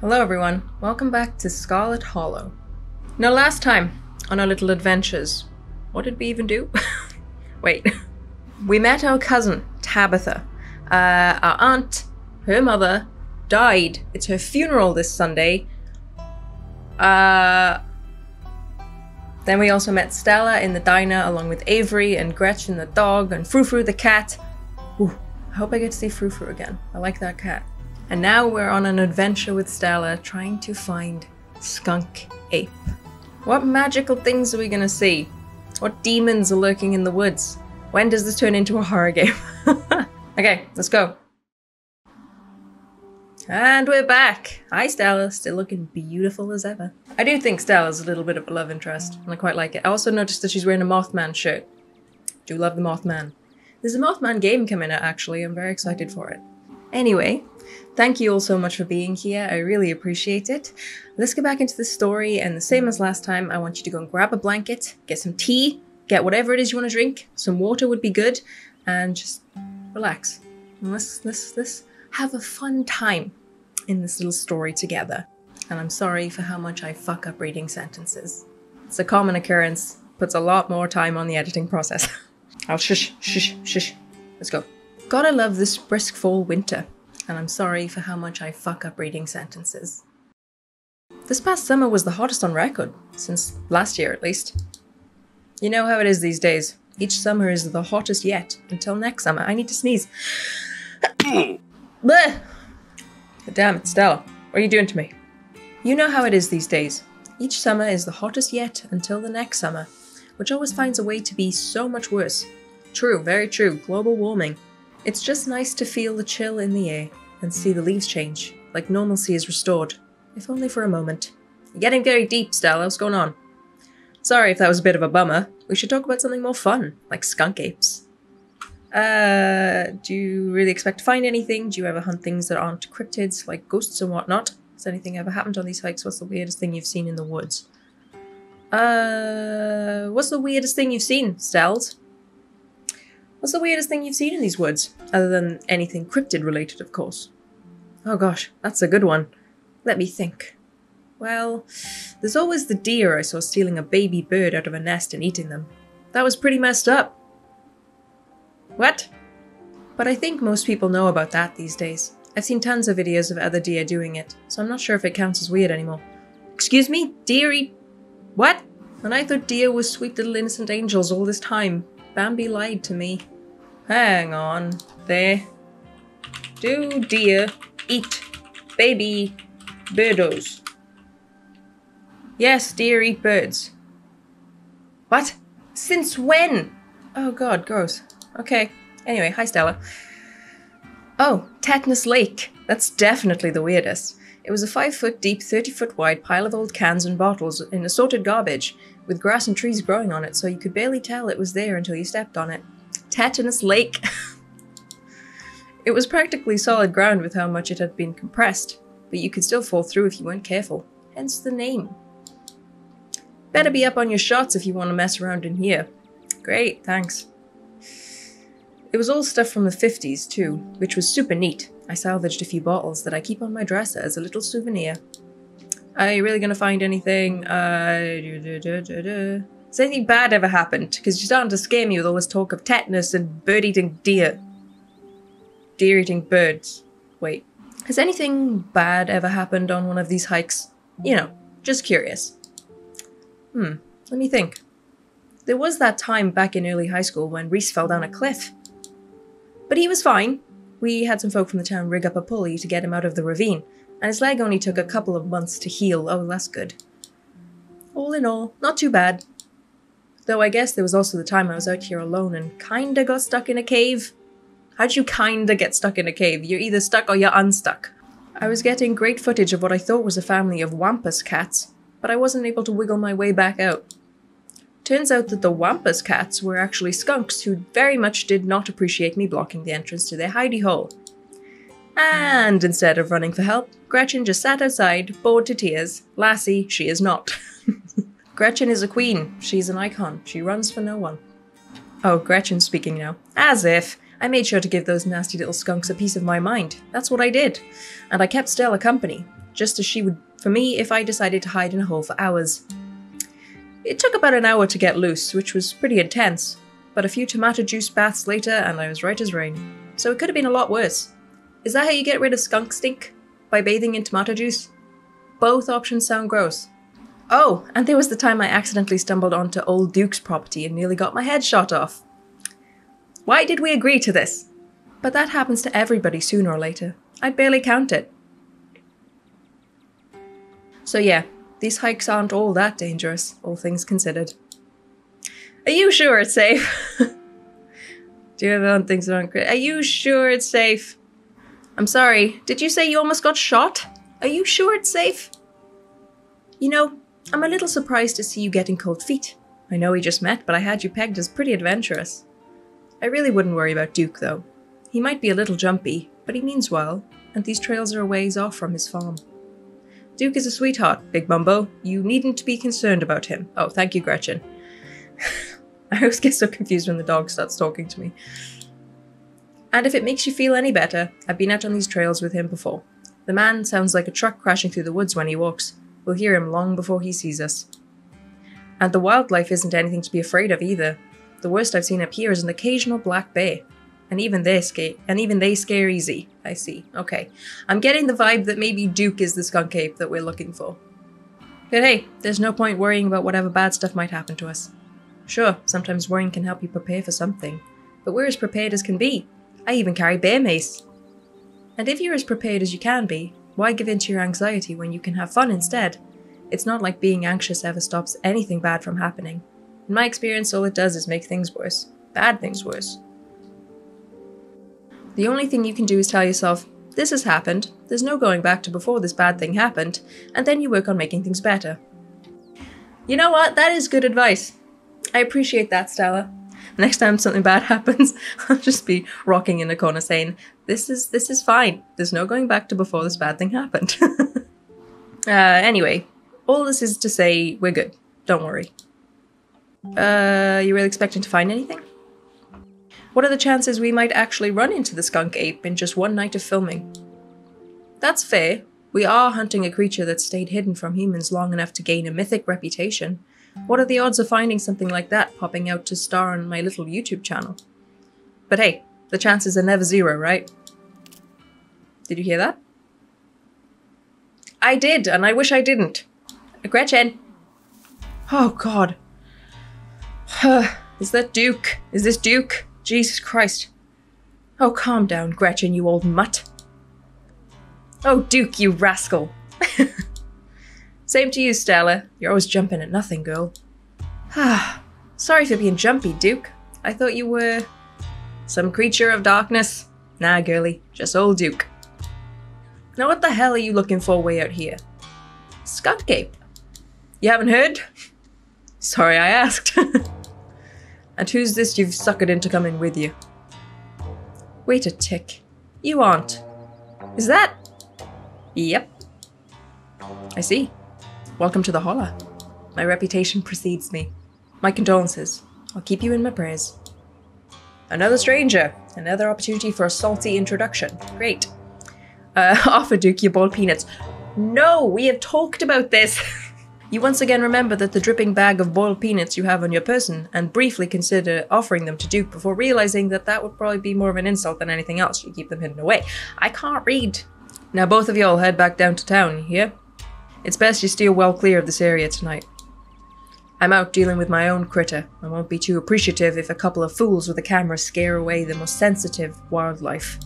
Hello everyone, welcome back to Scarlet Hollow. Now last time, on our little adventures, what did we even do? Wait. We met our cousin, Tabitha. Our aunt, her mother, died. It's her funeral this Sunday. Then we also met Stella in the diner along with Avery and Gretchen the dog and Frou-Frou the cat. Ooh, I hope I get to see Frou-Frou again. I like that cat. And now we're on an adventure with Stella trying to find Skunk Ape. What magical things are we gonna see? What demons are lurking in the woods? When does this turn into a horror game? Okay, let's go. And we're back! Hi Stella, still looking beautiful as ever. I do think Stella's a little bit of a love interest, and I quite like it. I also noticed that she's wearing a Mothman shirt. Do love the Mothman. There's a Mothman game coming out actually, I'm very excited for it. Anyway, thank you all so much for being here, I really appreciate it. Let's get back into the story, and the same as last time, I want you to go and grab a blanket, get some tea, get whatever it is you want to drink, some water would be good, and just relax. And let's have a fun time in this little story together. And I'm sorry for how much I fuck up reading sentences. It's a common occurrence, puts a lot more time on the editing process. I'll shush. Let's go. Gotta love this brisk fall winter, and I'm sorry for how much I fuck up reading sentences. This past summer was the hottest on record, since last year at least. You know how it is these days. Each summer is the hottest yet, until next summer. I need to sneeze. Bleh! God damn it, Stella. What are you doing to me? You know how it is these days. Each summer is the hottest yet, until the next summer, which always finds a way to be so much worse. True, very true. Global warming. It's just nice to feel the chill in the air and see the leaves change, like normalcy is restored, if only for a moment. You're getting very deep, Stella. What's going on? Sorry if that was a bit of a bummer. We should talk about something more fun, like skunk apes. Do you really expect to find anything? Do you ever hunt things that aren't cryptids, like ghosts and whatnot? Has anything ever happened on these hikes? What's the weirdest thing you've seen in the woods? What's the weirdest thing you've seen, Stells? What's the weirdest thing you've seen in these woods? Other than anything cryptid related, of course. Oh gosh, that's a good one. Let me think. Well, there's always the deer I saw stealing a baby bird out of a nest and eating them. That was pretty messed up. What? But I think most people know about that these days. I've seen tons of videos of other deer doing it, so I'm not sure if it counts as weird anymore. Excuse me? Deer eat... What? And I thought deer were sweet little innocent angels all this time. Bambi lied to me. Hang on. There. Do deer eat baby birdos? Yes, deer eat birds. What? Since when? Oh god, gross. Okay. Anyway, hi Stella. Oh, Tetanus Lake. That's definitely the weirdest. It was a 5-foot deep, 30-foot wide pile of old cans and bottles in assorted garbage, with grass and trees growing on it, so you could barely tell it was there until you stepped on it. Tetanus Lake. It was practically solid ground with how much it had been compressed, but you could still fall through if you weren't careful, hence the name. Better be up on your shots if you want to mess around in here. Great, thanks. It was all stuff from the 50s too, which was super neat. I salvaged a few bottles that I keep on my dresser as a little souvenir. Are you really gonna find anything? Has anything bad ever happened? Because you're starting to scare me with all this talk of tetanus and bird-eating deer. Deer-eating birds. Wait. Has anything bad ever happened on one of these hikes? You know, just curious. Let me think. There was that time back in early high school when Reese fell down a cliff. But he was fine. We had some folk from the town rig up a pulley to get him out of the ravine, and his leg only took a couple of months to heal. Oh, that's good. All in all, not too bad. Though I guess there was also the time I was out here alone and kinda got stuck in a cave. How'd you kinda get stuck in a cave? You're either stuck or you're unstuck. I was getting great footage of what I thought was a family of wampus cats, but I wasn't able to wiggle my way back out. Turns out that the wampus cats were actually skunks who very much did not appreciate me blocking the entrance to their hidey hole. And instead of running for help, Gretchen just sat outside, bored to tears. Lassie, she is not. Gretchen is a queen. She's an icon. She runs for no one. Oh, Gretchen's speaking now. As if. I made sure to give those nasty little skunks a piece of my mind. That's what I did. And I kept Stella company. just as she would for me if I decided to hide in a hole for hours. It took about an hour to get loose, which was pretty intense, but a few tomato juice baths later and I was right as rain. So it could have been a lot worse. Is that how you get rid of skunk stink? By bathing in tomato juice? Both options sound gross. Oh, and there was the time I accidentally stumbled onto old Duke's property and nearly got my head shot off. Why did we agree to this? But that happens to everybody sooner or later. I'd barely count it. So yeah, these hikes aren't all that dangerous, all things considered. Are you sure it's safe? Do you ever think so? Are you sure it's safe? I'm sorry, did you say you almost got shot? Are you sure it's safe? You know, I'm a little surprised to see you getting cold feet. I know we just met, but I had you pegged as pretty adventurous. I really wouldn't worry about Duke, though. He might be a little jumpy, but he means well, and these trails are a ways off from his farm. Duke is a sweetheart, Big Bumbo. You needn't be concerned about him. Oh, thank you, Gretchen. I always get so confused when the dog starts talking to me. And if it makes you feel any better, I've been out on these trails with him before. The man sounds like a truck crashing through the woods when he walks. We'll hear him long before he sees us. And the wildlife isn't anything to be afraid of either. The worst I've seen up here is an occasional black bear. And even they scare easy. I see. Okay. I'm getting the vibe that maybe Duke is the skunk ape that we're looking for. But hey, there's no point worrying about whatever bad stuff might happen to us. Sure, sometimes worrying can help you prepare for something. But we're as prepared as can be. I even carry bear mace. And if you're as prepared as you can be, why give in to your anxiety when you can have fun instead? It's not like being anxious ever stops anything bad from happening. In my experience, all it does is make things worse. Bad things worse. The only thing you can do is tell yourself, this has happened, there's no going back to before this bad thing happened, and then you work on making things better. You know what? That is good advice. I appreciate that, Stella. Next time something bad happens, I'll just be rocking in a corner saying, this is fine. There's no going back to before this bad thing happened. Anyway, all this is to say we're good. Don't worry. You really expecting to find anything? What are the chances we might actually run into the skunk ape in just one night of filming? That's fair. We are hunting a creature that stayed hidden from humans long enough to gain a mythic reputation. What are the odds of finding something like that popping out to star on my little YouTube channel? But hey, the chances are never zero, right? Did you hear that? I did, and I wish I didn't. Gretchen! Oh god. Is that Duke? Is this Duke? Jesus Christ. Oh, calm down, Gretchen, you old mutt. Oh, Duke, you rascal. Same to you, Stella. You're always jumping at nothing, girl. Sorry for being jumpy, Duke. I thought you were... some creature of darkness. Nah, girlie. Just old Duke. Now what the hell are you looking for way out here? Skunk ape. You haven't heard? Sorry I asked. And who's this you've suckered into coming with you? Wait a tick. You aren't. Is that... Yep. I see. Welcome to the Holler. My reputation precedes me. My condolences. I'll keep you in my prayers. Another stranger. Another opportunity for a salty introduction. Great. Offer Duke your boiled peanuts. No, we have talked about this. You once again remember that the dripping bag of boiled peanuts you have on your person, and briefly consider offering them to Duke before realizing that that would probably be more of an insult than anything else. You keep them hidden away. I can't read. Now both of y'all head back down to town, you hear? It's best you steer well clear of this area tonight. I'm out dealing with my own critter. I won't be too appreciative if a couple of fools with a camera scare away the most sensitive wildlife.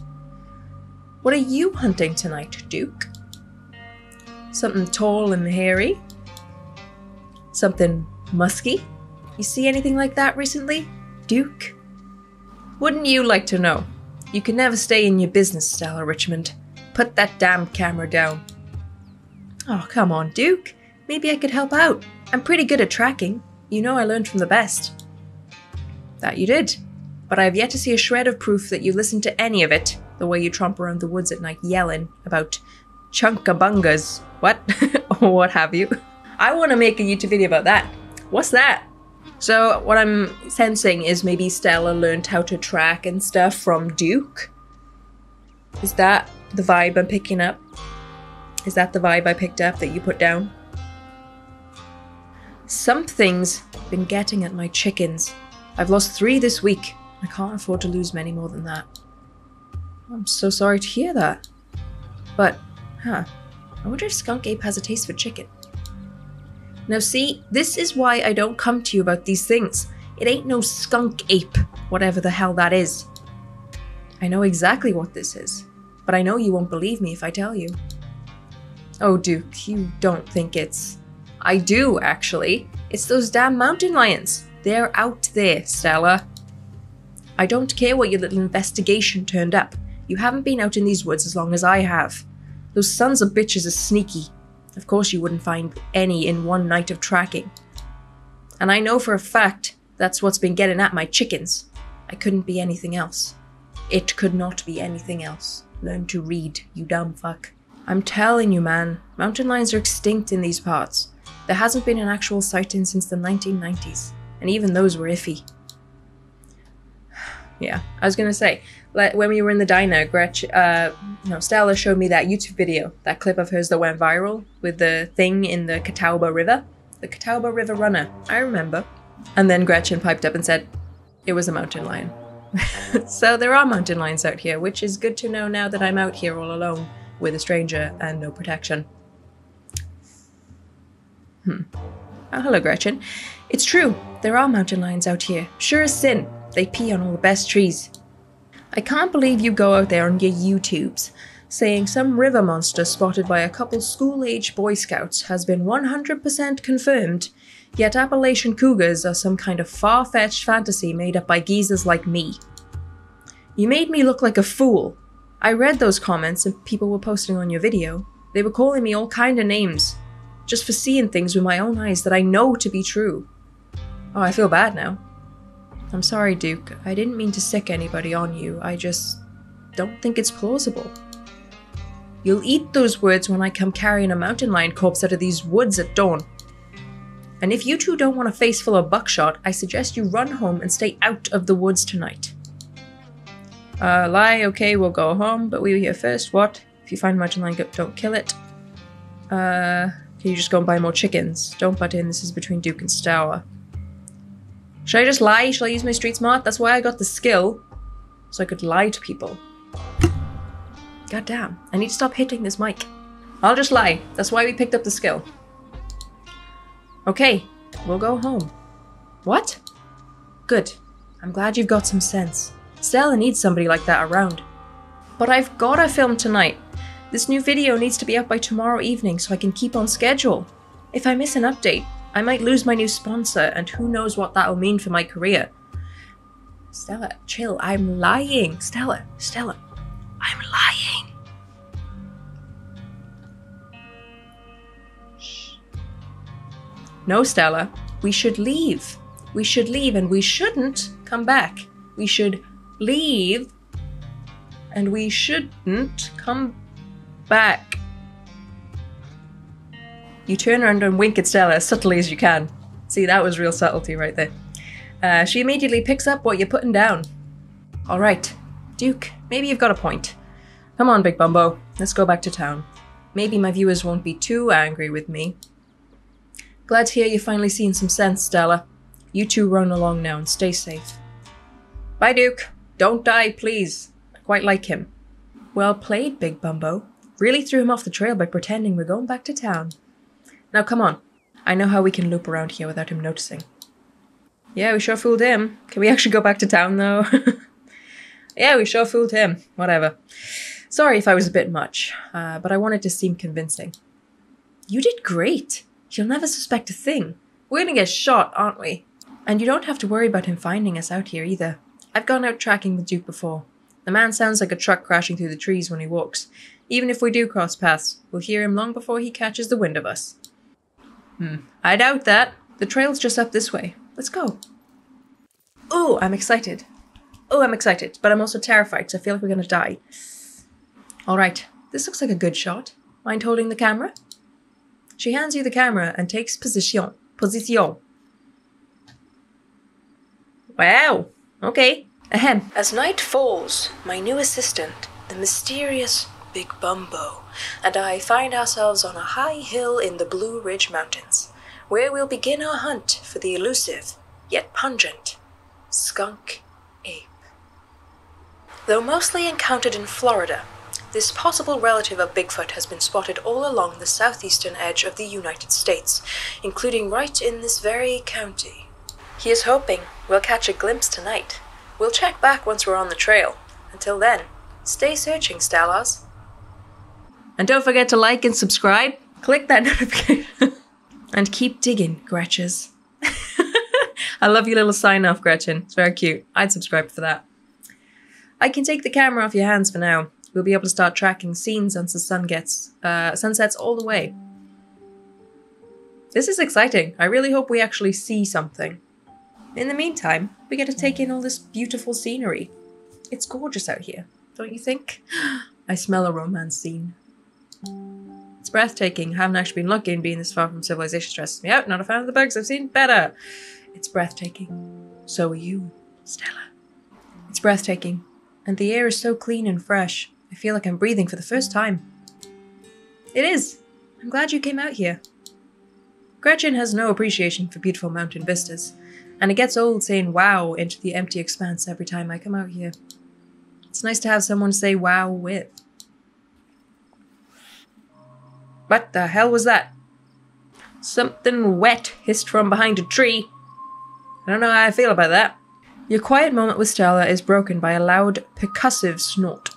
What are you hunting tonight, Duke? Something tall and hairy? Something musky? You see anything like that recently, Duke? Wouldn't you like to know? You can never stay in your business, Stella Richmond. Put that damn camera down. Oh, come on, Duke. Maybe I could help out. I'm pretty good at tracking. You know I learned from the best. That you did. But I have yet to see a shred of proof that you listened to any of it, the way you tromp around the woods at night yelling about chunkabungas. What? Or what have you. I want to make a YouTube video about that. What's that? So what I'm sensing is maybe Stella learned how to track and stuff from Duke. Is that the vibe I'm picking up? Is that the vibe I picked up that you put down? Something's been getting at my chickens. I've lost 3 this week. I can't afford to lose many more than that. I'm so sorry to hear that. But, I wonder if Skunk Ape has a taste for chicken. Now see, this is why I don't come to you about these things. It ain't no Skunk Ape, whatever the hell that is. I know exactly what this is, but I know you won't believe me if I tell you. Oh, Duke, you don't think it's... I do, actually. It's those damn mountain lions. They're out there, Stella. I don't care what your little investigation turned up. You haven't been out in these woods as long as I have. Those sons of bitches are sneaky. Of course you wouldn't find any in one night of tracking. And I know for a fact that's what's been getting at my chickens. I couldn't be anything else. It could not be anything else. Learn to read, you dumb fuck. I'm telling you, man, mountain lions are extinct in these parts. There hasn't been an actual sighting since the 1990s, and even those were iffy. Yeah, I was gonna say, when we were in the diner, Stella showed me that YouTube video, that clip of hers that went viral with the thing in the Catawba River. The Catawba River runner, I remember. And then Gretchen piped up and said, it was a mountain lion. So there are mountain lions out here, which is good to know now that I'm out here all alone with a stranger and no protection. Oh, hello, Gretchen. It's true, there are mountain lions out here. Sure as sin. They pee on all the best trees. I can't believe you go out there on your YouTubes saying some river monster spotted by a couple school-age Boy Scouts has been 100% confirmed, yet Appalachian cougars are some kind of far-fetched fantasy made up by geezers like me. You made me look like a fool. I read those comments and people were posting on your video. They were calling me all kind of names, just for seeing things with my own eyes that I know to be true. Oh, I feel bad now. I'm sorry, Duke. I didn't mean to sick anybody on you. I just don't think it's plausible. You'll eat those words when I come carrying a mountain lion corpse out of these woods at dawn. And if you two don't want a face full of buckshot, I suggest you run home and stay out of the woods tonight. Lie, okay, we'll go home, but we were here first, what? If you find a mountain lion, don't kill it. Can you just go and buy more chickens? Don't butt in, this is between Duke and Stella. Should I just lie? Should I use my street smart? That's why I got the skill. So I could lie to people. God damn, I need to stop hitting this mic. I'll just lie. That's why we picked up the skill. Okay, we'll go home. What? Good. I'm glad you've got some sense. Stella needs somebody like that around. But I've gotta film tonight. This new video needs to be out by tomorrow evening so I can keep on schedule. If I miss an update, I might lose my new sponsor, and who knows what that'll mean for my career. Stella, chill. I'm lying. Stella, I'm lying. Shh. No, Stella. We should leave. We should leave, and we shouldn't come back. We should leave, and we shouldn't come back. You turn around and wink at Stella as subtly as you can. See, that was real subtlety right there. She immediately picks up what you're putting down. Alright, Duke, maybe you've got a point. Come on, Big Bumbo, let's go back to town. Maybe my viewers won't be too angry with me. Glad to hear you're finally seeing some sense, Stella. You two run along now and stay safe. Bye, Duke. Don't die, please. I quite like him. Well played, Big Bumbo. Really threw him off the trail by pretending we're going back to town. Now come on. I know how we can loop around here without him noticing. Yeah, we sure fooled him. Can we actually go back to town, though? Yeah, we sure fooled him. Whatever. Sorry if I was a bit much, but I wanted to seem convincing. You did great. He'll never suspect a thing. We're gonna get shot, aren't we? And you don't have to worry about him finding us out here either. I've gone out tracking with Duke before. The man sounds like a truck crashing through the trees when he walks. Even if we do cross paths, we'll hear him long before he catches the wind of us. I doubt that. The trail's just up this way. Let's go. Oh, I'm excited. But I'm also terrified, so I feel like we're gonna die. Alright, this looks like a good shot. Mind holding the camera? She hands you the camera and takes position. Wow, okay. Ahem. As night falls, my new assistant, the mysterious, Big Bumbo, and I find ourselves on a high hill in the Blue Ridge Mountains, where we'll begin our hunt for the elusive, yet pungent, skunk ape. Though mostly encountered in Florida, this possible relative of Bigfoot has been spotted all along the southeastern edge of the United States, including right in this very county. He is hoping we'll catch a glimpse tonight. We'll check back once we're on the trail. Until then, stay searching, Stallars. And don't forget to like and subscribe. Click that notification. And keep digging, Gretches. I love your little sign-off, Gretchen. It's very cute. I'd subscribe for that. I can take the camera off your hands for now. We'll be able to start tracking scenes once the sun sunsets all the way. This is exciting. I really hope we actually see something. In the meantime, we get to take in all this beautiful scenery. It's gorgeous out here, don't you think? I smell a romance scene. It's breathtaking. I haven't actually been lucky being this far from civilization. Stresses me out. Not a fan of the bugs. I've seen better. It's breathtaking. So are you, Stella. It's breathtaking. And the air is so clean and fresh. I feel like I'm breathing for the first time. It is. I'm glad you came out here. Gretchen has no appreciation for beautiful mountain vistas, and it gets old saying wow into the empty expanse every time I come out here. It's nice to have someone to say wow with. What the hell was that? Something wet hissed from behind a tree. I don't know how I feel about that. Your quiet moment with Stella is broken by a loud, percussive snort.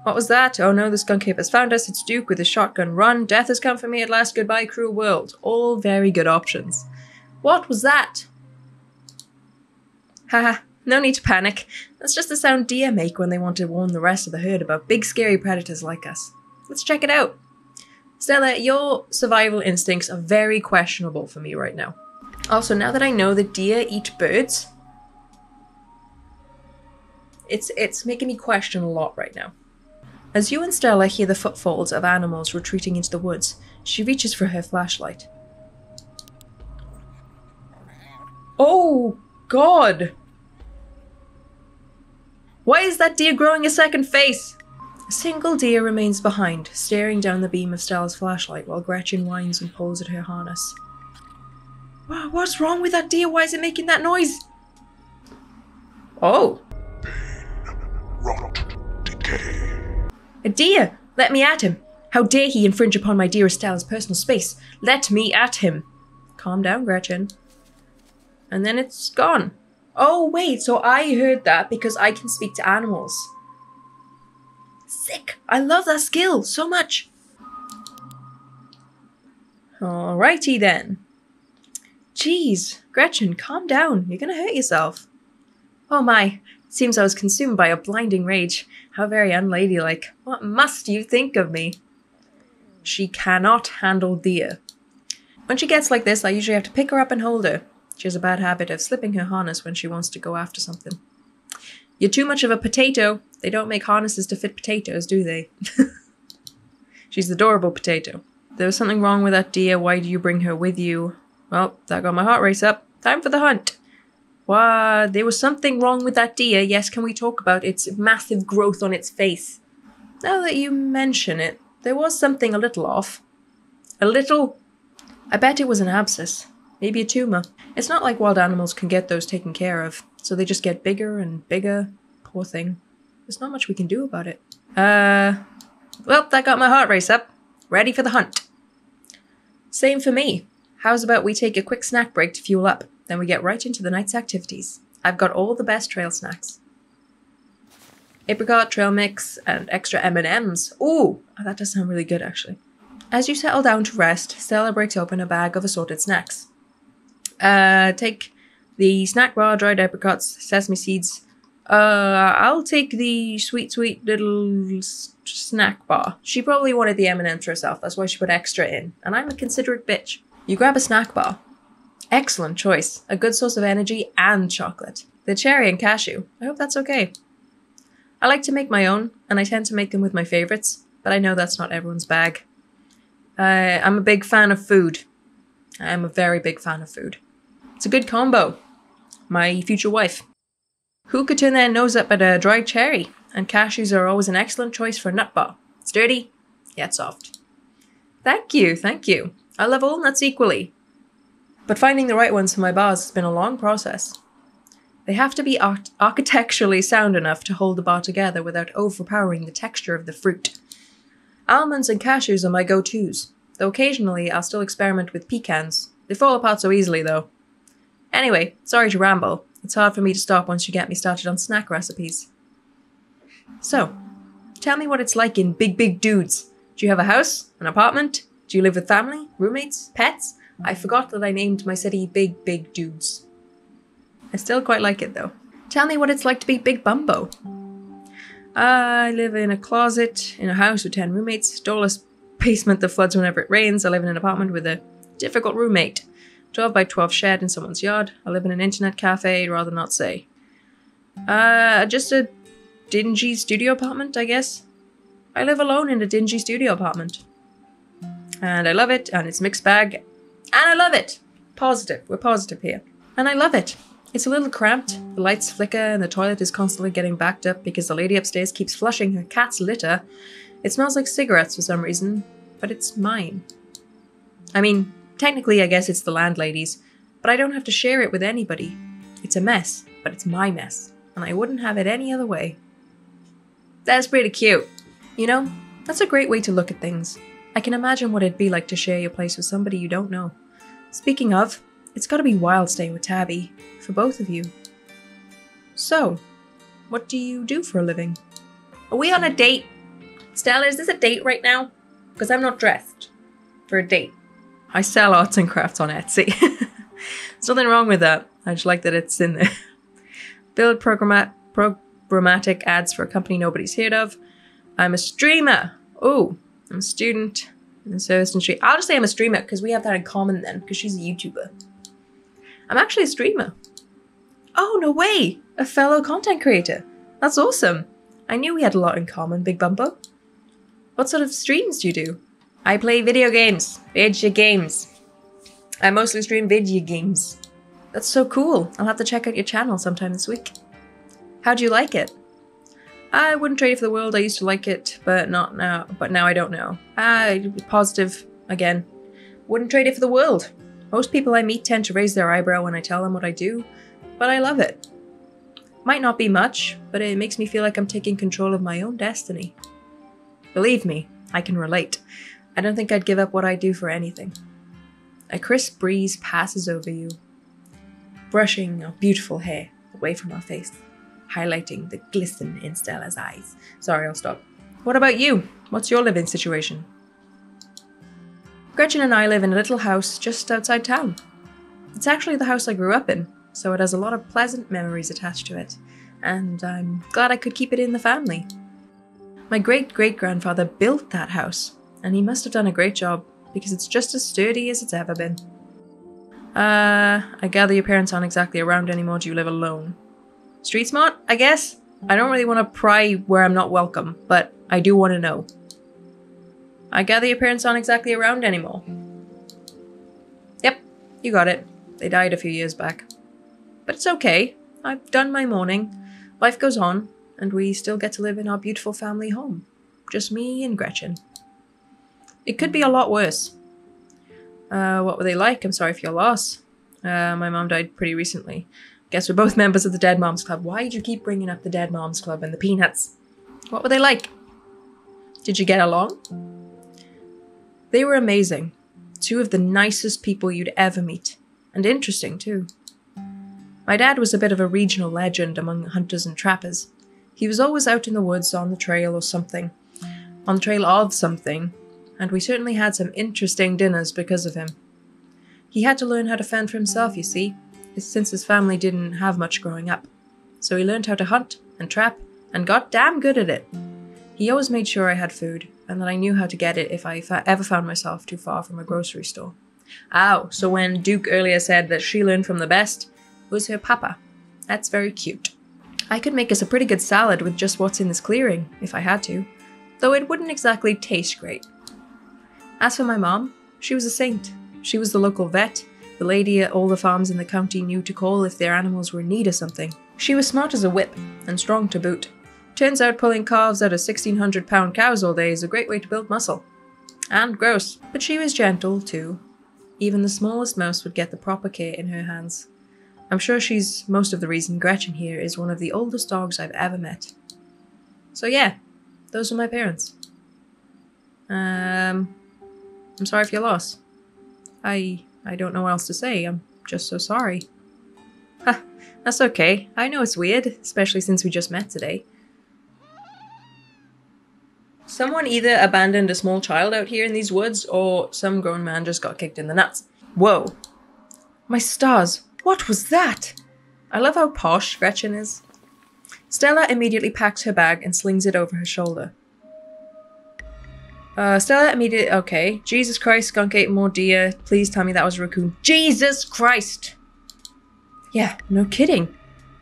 What was that? Oh no, the skunk ape has found us. It's Duke with his shotgun. Run. Death has come for me at last. Goodbye, cruel world. All very good options. What was that? Haha, no need to panic. That's just the sound deer make when they want to warn the rest of the herd about big scary predators like us. Let's check it out. Stella, your survival instincts are very questionable for me right now. Also, now that I know that deer eat birds, it's making me question a lot right now. As you and Stella hear the footfalls of animals retreating into the woods, she reaches for her flashlight. Oh, God! Why is that deer growing a second face? A single deer remains behind, staring down the beam of Stella's flashlight while Gretchen whines and pulls at her harness. Wow, what's wrong with that deer? Why is it making that noise? Oh. Pain, rot, decay. A deer! Let me at him! How dare he infringe upon my dearest Stella's personal space? Let me at him! Calm down, Gretchen. And then it's gone. Oh, wait, so I heard that because I can speak to animals. Sick! I love that skill so much! Alrighty then. Jeez, Gretchen, calm down. You're gonna hurt yourself. Oh my, it seems I was consumed by a blinding rage. How very unladylike. What must you think of me? She cannot handle deer. When she gets like this, I usually have to pick her up and hold her. She has a bad habit of slipping her harness when she wants to go after something. You're too much of a potato. They don't make harnesses to fit potatoes, do they? She's the adorable potato. There was something wrong with that deer. Why do you bring her with you? Well, that got my heart race up. Time for the hunt. What? There was something wrong with that deer. Yes, can we talk about its massive growth on its face? Now that you mention it, there was something a little off. A little? I bet it was an abscess. Maybe a tumor. It's not like wild animals can get those taken care of, so they just get bigger and bigger. Poor thing. There's not much we can do about it. Well, that got my heart race up. Ready for the hunt. Same for me. How's about we take a quick snack break to fuel up, then we get right into the night's activities. I've got all the best trail snacks. Apricot, trail mix, and extra M&Ms. Ooh, that does sound really good actually. As you settle down to rest, Stella breaks open a bag of assorted snacks. Take the snack bar, dried apricots, sesame seeds. I'll take the sweet little snack bar. She probably wanted the M&Ms herself, that's why she put extra in. And I'm a considerate bitch. You grab a snack bar. Excellent choice. A good source of energy and chocolate. They're cherry and cashew. I hope that's okay. I like to make my own, and I tend to make them with my favorites, but I know that's not everyone's bag. I'm a big fan of food. I am a very big fan of food. It's a good combo. My future wife. Who could turn their nose up at a dried cherry? And cashews are always an excellent choice for a nut bar. Sturdy, yet soft. Thank you, thank you. I love all nuts equally. But finding the right ones for my bars has been a long process. They have to be architecturally sound enough to hold the bar together without overpowering the texture of the fruit. Almonds and cashews are my go-tos, though occasionally I'll still experiment with pecans. They fall apart so easily, though. Anyway, sorry to ramble. It's hard for me to stop once you get me started on snack recipes. So, tell me what it's like in Big Dudes. Do you have a house? An apartment? Do you live with family? Roommates? Pets? I forgot that I named my city Big Dudes. I still quite like it, though. Tell me what it's like to be Big Bumbo. I live in a closet in a house with 10 roommates, doorless basement that floods whenever it rains. I live in an apartment with a difficult roommate. 12 by 12 shed in someone's yard. I live in an internet cafe, I'd rather not say. Just a dingy studio apartment, I guess. I live alone in a dingy studio apartment. And I love it, and it's a mixed bag. And I love it! Positive. We're positive here. And I love it. It's a little cramped, the lights flicker, and the toilet is constantly getting backed up because the lady upstairs keeps flushing her cat's litter. It smells like cigarettes for some reason, but it's mine. I mean, technically I guess it's the landlady's, but I don't have to share it with anybody. It's a mess, but it's my mess, and I wouldn't have it any other way. That's pretty cute. You know, that's a great way to look at things. I can imagine what it'd be like to share your place with somebody you don't know. Speaking of, it's gotta be wild staying with Tabby, for both of you. So, what do you do for a living? Are we on a date? Stella, is this a date right now? Because I'm not dressed for a date. I sell arts and crafts on Etsy. There's nothing wrong with that. I just like that it's in there. Build programmatic ads for a company nobody's heard of. I'm a streamer. Oh, I'm a student in the service industry. I'll just say I'm a streamer because we have that in common then, because she's a YouTuber. I'm actually a streamer. Oh, no way! A fellow content creator. That's awesome. I knew we had a lot in common, Big Bumbo. What sort of streams do you do? I play video games. Video games. I mostly stream video games. That's so cool. I'll have to check out your channel sometime this week. How do you like it? I wouldn't trade it for the world. I used to like it, but not now. But now I don't know. Positive again. Wouldn't trade it for the world. Most people I meet tend to raise their eyebrow when I tell them what I do, but I love it. Might not be much, but it makes me feel like I'm taking control of my own destiny. Believe me, I can relate. I don't think I'd give up what I do for anything. A crisp breeze passes over you, brushing your beautiful hair away from our face, highlighting the glisten in Stella's eyes. Sorry, I'll stop. What about you? What's your living situation? Gretchen and I live in a little house just outside town. It's actually the house I grew up in, so it has a lot of pleasant memories attached to it, and I'm glad I could keep it in the family. My great-great-grandfather built that house, and he must have done a great job, because it's just as sturdy as it's ever been. I gather your parents aren't exactly around anymore. Do you live alone? Street smart, I guess? I don't really want to pry where I'm not welcome, but I do want to know. I gather your parents aren't exactly around anymore. Yep, you got it. They died a few years back. But it's okay. I've done my mourning. Life goes on, and we still get to live in our beautiful family home. Just me and Gretchen. It could be a lot worse. What were they like? I'm sorry for your loss. My mom died pretty recently. Guess we're both members of the Dead Moms Club. Why did you keep bringing up the Dead Moms Club and the Peanuts? What were they like? Did you get along? They were amazing. Two of the nicest people you'd ever meet. And interesting, too. My dad was a bit of a regional legend among hunters and trappers. He was always out in the woods on the trail or something. On the trail of something. And we certainly had some interesting dinners because of him. He had to learn how to fend for himself, you see, since his family didn't have much growing up. So he learned how to hunt and trap and got damn good at it. He always made sure I had food, and that I knew how to get it if I ever found myself too far from a grocery store. Oh, so when Duke earlier said that she learned from the best, it was her papa. That's very cute. I could make us a pretty good salad with just what's in this clearing, if I had to, though it wouldn't exactly taste great. As for my mom, she was a saint. She was the local vet, the lady at all the farms in the county knew to call if their animals were in need of something. She was smart as a whip, and strong to boot. Turns out pulling calves out of 1,600-pound cows all day is a great way to build muscle. And gross. But she was gentle, too. Even the smallest mouse would get the proper care in her hands. I'm sure she's most of the reason Gretchen here is one of the oldest dogs I've ever met. So yeah, those are my parents. I'm sorry for your loss. I don't know what else to say. I'm just so sorry. Ha, that's okay. I know it's weird, especially since we just met today. Someone either abandoned a small child out here in these woods, or some grown man just got kicked in the nuts. Whoa. My stars, what was that? I love how posh Gretchen is. Stella immediately packs her bag and slings it over her shoulder. Stella immediately... Okay. Jesus Christ, skunk ate more deer. Please tell me that was a raccoon. Jesus Christ! Yeah, no kidding.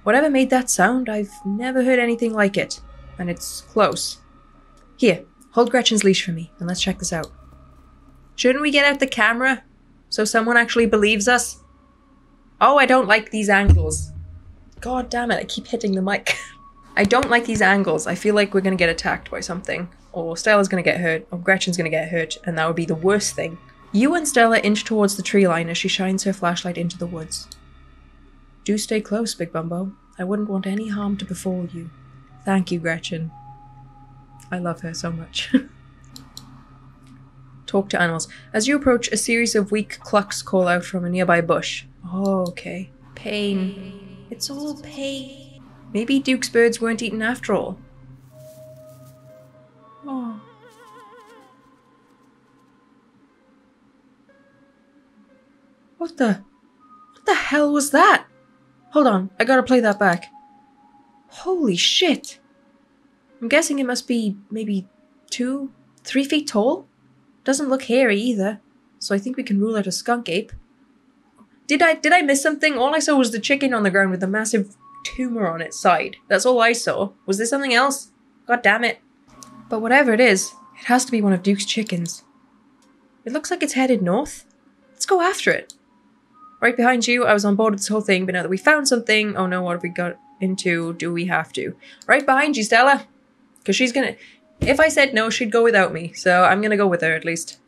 Whatever made that sound, I've never heard anything like it. And it's close. Here, hold Gretchen's leash for me, and let's check this out. Shouldn't we get out the camera? So someone actually believes us? Oh, I don't like these angles. God damn it, I keep hitting the mic. I don't like these angles. I feel like we're gonna get attacked by something. Or Stella's gonna get hurt, or Gretchen's gonna get hurt, and that would be the worst thing. You and Stella inch towards the tree line as she shines her flashlight into the woods. Do stay close, Big Bumbo. I wouldn't want any harm to befall you. Thank you, Gretchen. I love her so much. Talk to animals. As you approach, a series of weak clucks call out from a nearby bush. Oh, okay. Pain. It's all pain. Maybe Duke's birds weren't eaten after all. Oh. What the hell was that? Hold on, I gotta play that back. Holy shit. I'm guessing it must be maybe 2, 3 feet tall? Doesn't look hairy either, so I think we can rule out a skunk ape. Did I miss something? All I saw was the chicken on the ground with a massive tumor on its side. That's all I saw. Was there something else? God damn it. But whatever it is, it has to be one of Duke's chickens. It looks like it's headed north. Let's go after it. Right behind you, I was on board with this whole thing, but now that we found something... Oh no, what have we got into? Do we have to? Right behind you, Stella! Because she's gonna... If I said no, she'd go without me, so I'm gonna go with her at least.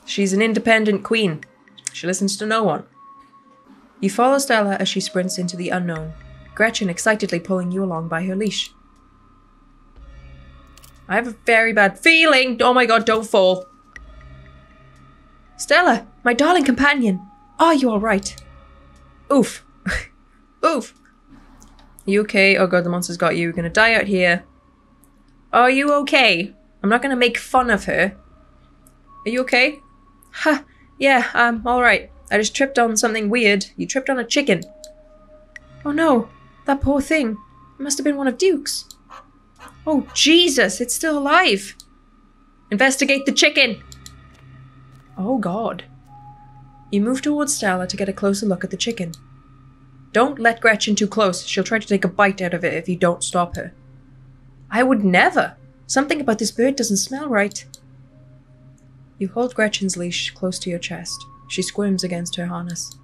She's an independent queen. She listens to no one. You follow Stella as she sprints into the unknown, Gretchen excitedly pulling you along by her leash. I have a very bad feeling! Oh my god, don't fall! Stella, my darling companion, are you alright? Oof. Oof. Are you okay? Oh god, the monster's got you. You're gonna die out here. Are you okay? I'm not gonna make fun of her. Are you okay? Ha! Yeah, I'm alright. I just tripped on something weird. You tripped on a chicken. Oh no, that poor thing. It must have been one of Duke's. Oh Jesus, it's still alive. Investigate the chicken. Oh god. You move towards Stella to get a closer look at the chicken. Don't let Gretchen too close. She'll try to take a bite out of it if you don't stop her. I would never. Something about this bird doesn't smell right. You hold Gretchen's leash close to your chest. She squirms against her harness.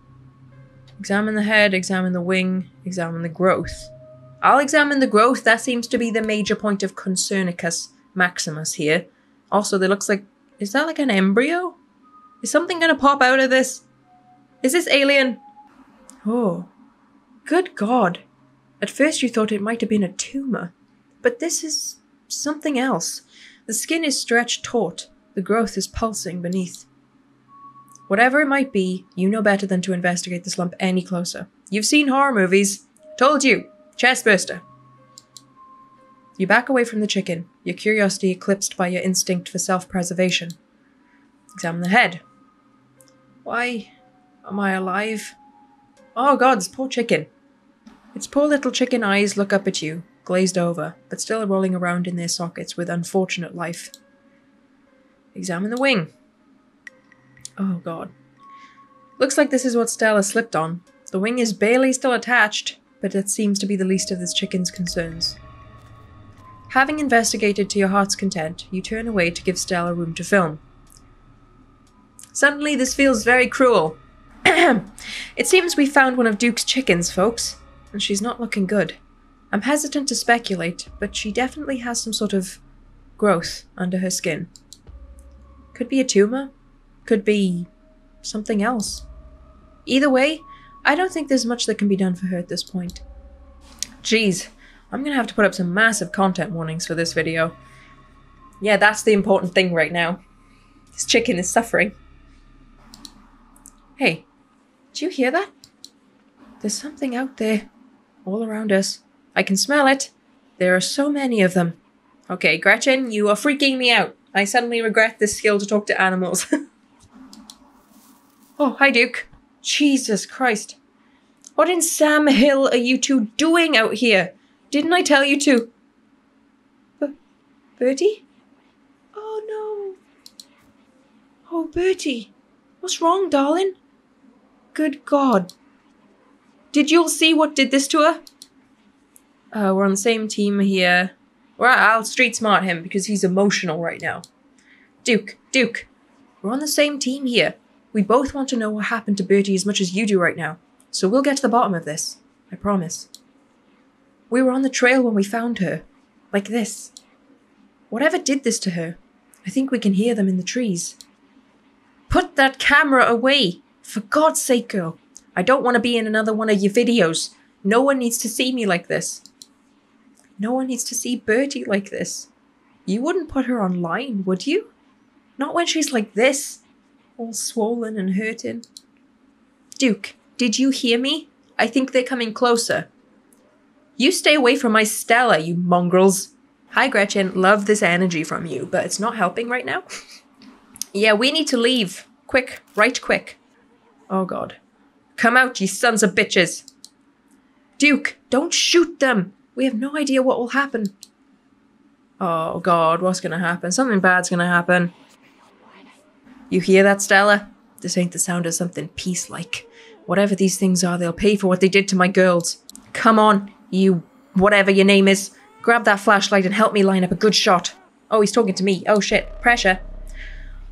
Examine the head, examine the wing, examine the growth. I'll examine the growth. That seems to be the major point of Concernicus Maximus here. Also, there looks like... Is that like an embryo? Is something gonna pop out of this? Is this alien? Oh. Good God. At first you thought it might have been a tumor. But this is something else. The skin is stretched taut. The growth is pulsing beneath. Whatever it might be, you know better than to investigate this lump any closer. You've seen horror movies. Told you. Chestburster. You back away from the chicken, your curiosity eclipsed by your instinct for self-preservation. Examine the head. Why am I alive? Oh god, this poor chicken. Its poor little chicken eyes look up at you, glazed over, but still rolling around in their sockets with unfortunate life. Examine the wing. Oh god. Looks like this is what Stella slipped on. The wing is barely still attached, but it seems to be the least of this chicken's concerns. Having investigated to your heart's content, you turn away to give Stella room to film. Suddenly this feels very cruel. It seems we found one of Duke's chickens, folks, and she's not looking good. I'm hesitant to speculate, but she definitely has some sort of growth under her skin. Could be a tumor. Could be something else. Either way, I don't think there's much that can be done for her at this point. Jeez, I'm gonna have to put up some massive content warnings for this video. Yeah, that's the important thing right now. This chicken is suffering. Hey, did you hear that? There's something out there, all around us. I can smell it. There are so many of them. Okay, Gretchen, you are freaking me out. I suddenly regret this skill to talk to animals. Oh, hi, Duke. Jesus Christ. What in Sam Hill are you two doing out here? Didn't I tell you to? Bertie? Oh, no. Oh, Bertie. What's wrong, darling? Good God. Did you all see what did this to her? We're on the same team here. I'll street smart him because he's emotional right now. Duke, we're on the same team here. We both want to know what happened to Bertie as much as you do right now. So we'll get to the bottom of this. I promise. We were on the trail when we found her. Like this. Whatever did this to her? I think we can hear them in the trees. Put that camera away! For God's sake, girl. I don't want to be in another one of your videos. No one needs to see me like this. No one needs to see Bertie like this. You wouldn't put her online, would you? Not when she's like this. All swollen and hurting. Duke, did you hear me? I think they're coming closer. You stay away from my Stella, you mongrels. Hi, Gretchen. Love this energy from you, but it's not helping right now. Yeah, we need to leave. Quick. Right quick. Oh, God. Come out, you sons of bitches. Duke, don't shoot them. We have no idea what will happen. Oh, God. What's going to happen? Something bad's going to happen. You hear that, Stella? This ain't the sound of something peace-like. Whatever these things are, they'll pay for what they did to my girls. Come on, you whatever your name is. Grab that flashlight and help me line up a good shot. Oh, he's talking to me. Oh, shit. Pressure.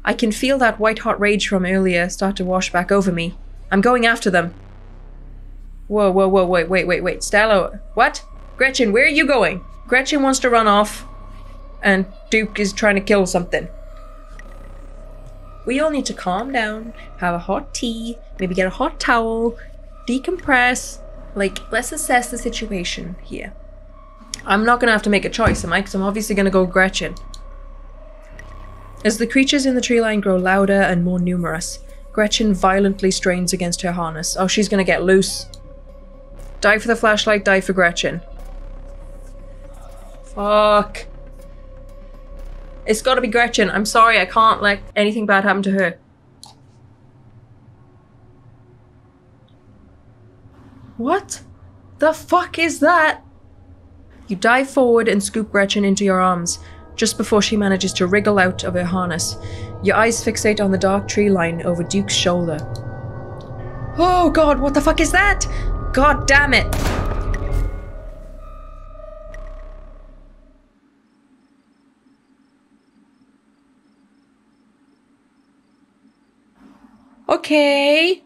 I can feel that white-hot rage from earlier start to wash back over me. I'm going after them. Whoa, wait. Stella, what? Gretchen, where are you going? Gretchen wants to run off, and Duke is trying to kill something. We all need to calm down, have a hot tea, maybe get a hot towel, decompress. Like, let's assess the situation here. I'm not gonna have to make a choice, am I? Because I'm obviously gonna go Gretchen. As the creatures in the tree line grow louder and more numerous, Gretchen violently strains against her harness. Oh, she's gonna get loose. Die for the flashlight, die for Gretchen. Fuck. It's gotta be Gretchen. I'm sorry, I can't let anything bad happen to her. What the fuck is that? You dive forward and scoop Gretchen into your arms, just before she manages to wriggle out of her harness. Your eyes fixate on the dark tree line over Duke's shoulder. Oh God, what the fuck is that? God damn it! Okay.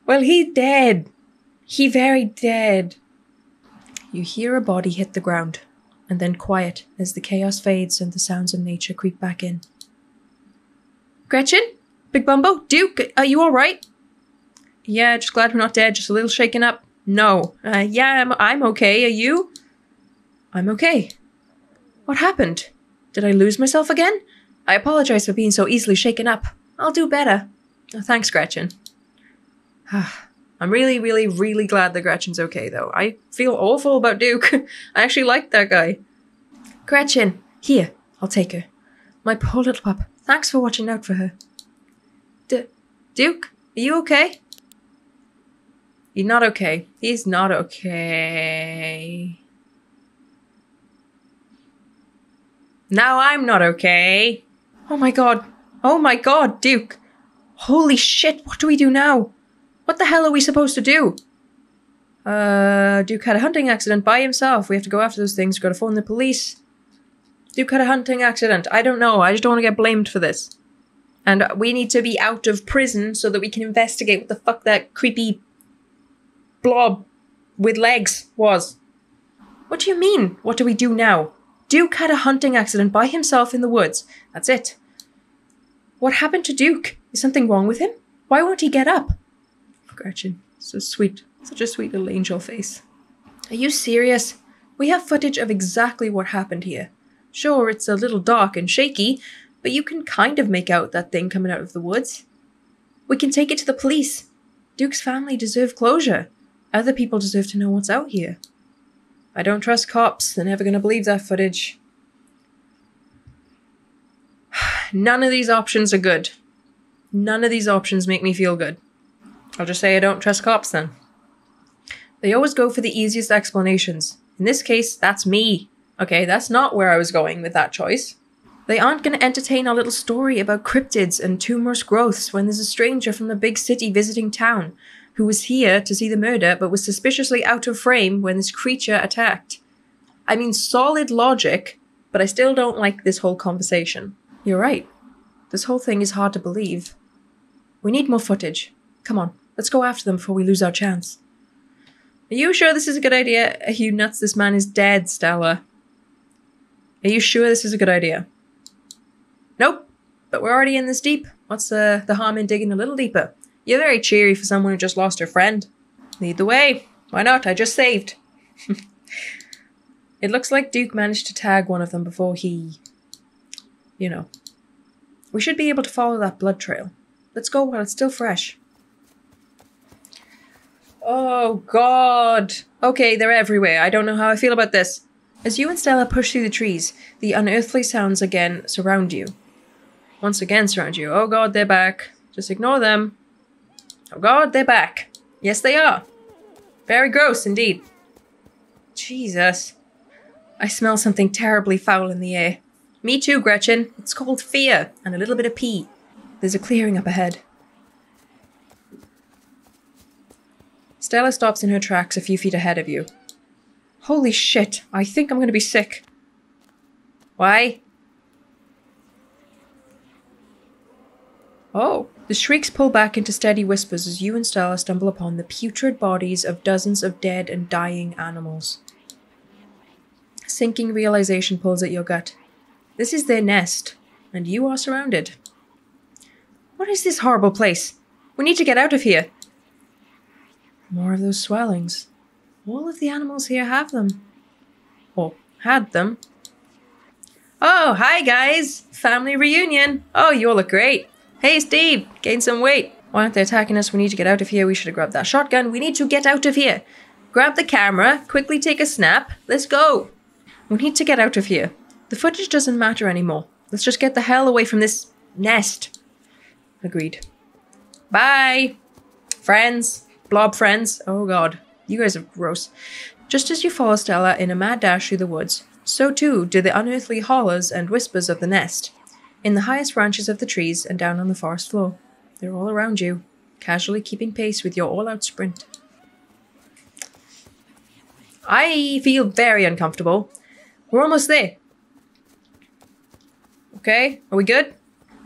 Well, he's dead. He very dead. You hear a body hit the ground, and then quiet as the chaos fades and the sounds of nature creep back in. Gretchen? Big Bumbo? Duke? Are you alright? Yeah, just glad we're not dead, just a little shaken up. No. Yeah, I'm okay. Are you? I'm okay. What happened? Did I lose myself again? I apologize for being so easily shaken up. I'll do better. Oh, thanks, Gretchen. I'm really glad that Gretchen's okay, though. I feel awful about Duke. I actually like that guy. Gretchen, here, I'll take her. My poor little pup. Thanks for watching out for her. Duke, are you okay? He's not okay. He's not okay. Now I'm not okay. Oh my god. Oh my god, Duke. Holy shit, what do we do now? What the hell are we supposed to do? Duke had a hunting accident by himself. We have to go after those things. We've got to phone the police. Duke had a hunting accident. I don't know. I just don't want to get blamed for this. And we need to be out of prison so that we can investigate what the fuck that creepy blob with legs was. What do you mean? What do we do now? Duke had a hunting accident by himself in the woods. That's it. What happened to Duke? Is something wrong with him? Why won't he get up? Gretchen, so sweet. Such a sweet little angel face. Are you serious? We have footage of exactly what happened here. Sure, it's a little dark and shaky, but you can kind of make out that thing coming out of the woods. We can take it to the police. Duke's family deserve closure. Other people deserve to know what's out here. I don't trust cops. They're never going to believe that footage. None of these options are good. None of these options make me feel good. I'll just say I don't trust cops then. They always go for the easiest explanations. In this case, that's me. Okay, that's not where I was going with that choice. They aren't going to entertain our little story about cryptids and tumorous growths when there's a stranger from the big city visiting town who was here to see the murder but was suspiciously out of frame when this creature attacked. I mean, solid logic, but I still don't like this whole conversation. You're right. This whole thing is hard to believe. We need more footage. Come on, let's go after them before we lose our chance. Are you sure this is a good idea? Are you nuts? This man is dead, Stella. Are you sure this is a good idea? Nope, but we're already in this deep. What's the harm in digging a little deeper? You're very cheery for someone who just lost her friend. Lead the way. Why not? I just saved. It looks like Duke managed to tag one of them before he... You know. We should be able to follow that blood trail. Let's go while it's still fresh. Oh, God. Okay, they're everywhere. I don't know how I feel about this. As you and Stella push through the trees, the unearthly sounds again surround you. Once again surround you. Oh, God, they're back. Just ignore them. Oh, God, they're back. Yes, they are. Very gross, indeed. Jesus. I smell something terribly foul in the air. Me too, Gretchen. It's called fear and a little bit of pee. There's a clearing up ahead. Stella stops in her tracks a few feet ahead of you. Holy shit, I think I'm going to be sick. Why? Oh. The shrieks pull back into steady whispers as you and Stella stumble upon the putrid bodies of dozens of dead and dying animals. A sinking realization pulls at your gut. This is their nest, and you are surrounded. What is this horrible place? We need to get out of here. More of those swellings. All of the animals here have them. Or had them. Oh, hi guys! Family reunion! Oh, you all look great! Hey Steve! Gained some weight! Why aren't they attacking us? We need to get out of here. We should have grabbed that shotgun. We need to get out of here! Grab the camera, quickly take a snap. Let's go! We need to get out of here. The footage doesn't matter anymore. Let's just get the hell away from this nest. Agreed. Bye! Friends. Blob friends. Oh god. You guys are gross. Just as you follow Stella in a mad dash through the woods, so too do the unearthly hollers and whispers of the nest, in the highest branches of the trees and down on the forest floor. They're all around you, casually keeping pace with your all-out sprint. I feel very uncomfortable. We're almost there. Okay, are we good?